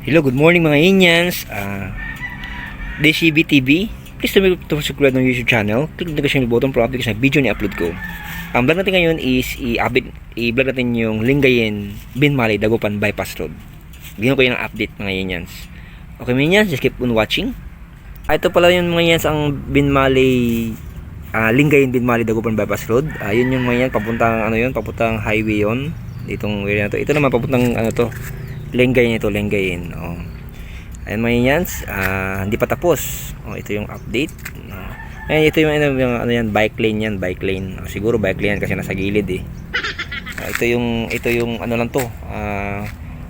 Hello, good morning mga Inyans. DCB TV. Please subscribe ng YouTube channel. Click the notification button para update sa video ni upload ko. Ang vlog natin ngayon is i-vlog natin yung Lingayen Binmaley Dagupan Bypass Road. Bigyan ko yung update mga Inyans. Okay mga Inyans, just keep on watching. Ito pala yung mga Inyans ang Binmaley Lingayen Binmaley Dagupan Bypass Road. Yun yung mga Inyans, papuntang highway yon. Ditong area na to. Ito naman papuntang Lingayen ito, Lingayen. Ayan mga Inyans, hindi pa tapos. Ito yung update. Ayan, ito yung bike lane yan, bike lane. Siguro bike lane yan kasi nasa gilid eh. Ito yung ano lang to.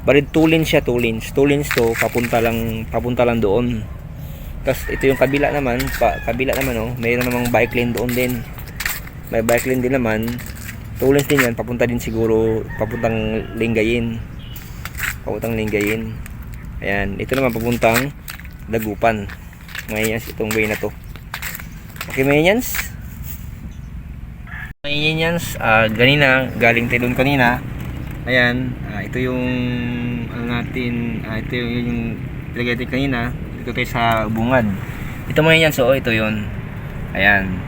Bali 2 lanes siya, 2 lanes. 2 lanes to, papunta lang doon. Tapos ito yung kabila naman, mayroon namang bike lane doon din. May bike lane din naman. 2 lanes din yan, papunta din siguro papuntang Lingayen. Ayan, ito naman papuntang Dagupan. Mga Inyans, itong way na to. Okay mga Inyans. Mga Inyans, ganina, galing tayo doon kanina. Ayan, ito yung ito yung ilagay natin kanina. Dito tayo sa bungad. Ito mga Inyans, ito yun. Ayan.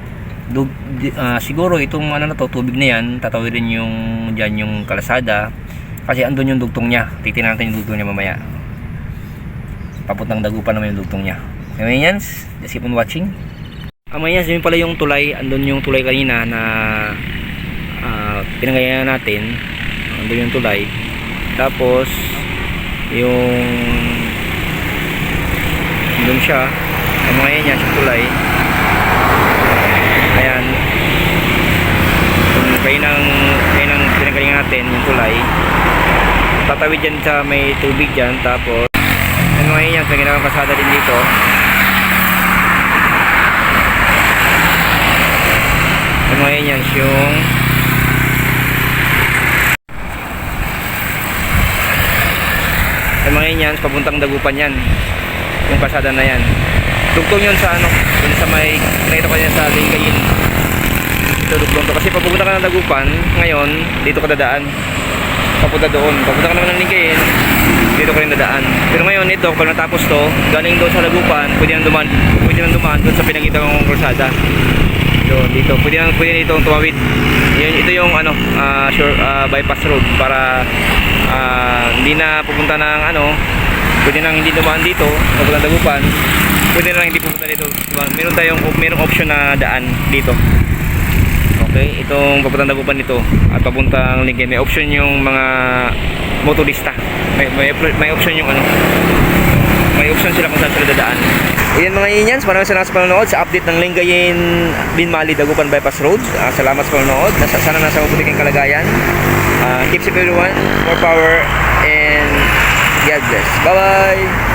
Siguro itong na to, tubig na yan, tatawirin yung dyan yung kalasada. Kasi andun yung dugtong niya. Titignan natin yung dugtong niya mamaya. Papuntang Dagupan naman yung dugtong niya. Okay mga Inyans, just keep on watching. Mga Inyans, yun pala yung tulay. Andun yung tulay kanina na pinangayanan natin. Andun yung tulay. Tapos yung andun siya. Mga Inyans, yung tulay. Ayan. Kung kainang pinanggalingan natin yung tulay, tatawid dyan sa may tubig dyan. Tapos yung mga Inyans, may ginawang kasada din dito. Yung mga Inyans, yung mga Inyans, papuntang Dagupan yan, yung kasada na yan. Dugtong yun sa dun sa may nakita ko yan sa Lingayen. Ito dugtong to kasi papunta ka ng Dagupan ngayon, dito ka dadaan papunta doon. Papunta ka naman ng Lingayen, dito ka rin dadaan. Pero ngayon ito, pag natapos to, galing doon sa Dagupan, pwede nang dumaan doon sa pinagita kong kalsada. Dito pwede nitong tumawid. Ito yung bypass road para hindi na pupunta ng pwede nang hindi dumaan dito papunta ng Dagupan, pwede na lang hindi pupunta dito. Merong option na daan dito. Okay, itong papuntang Dagupan dito at papuntang Lingayen, may option yung mga motorista. May option yung may option sila kung saan sila dadaan. Ayan mga Inyans, maraming salamat sa panonood sa update ng Lingayen Binmaley Dagupan Bypass Road. Salamat sa panonood. Sana nasa mabuti kang kalagayan. Keep safe everyone, more power, and God bless. Bye bye.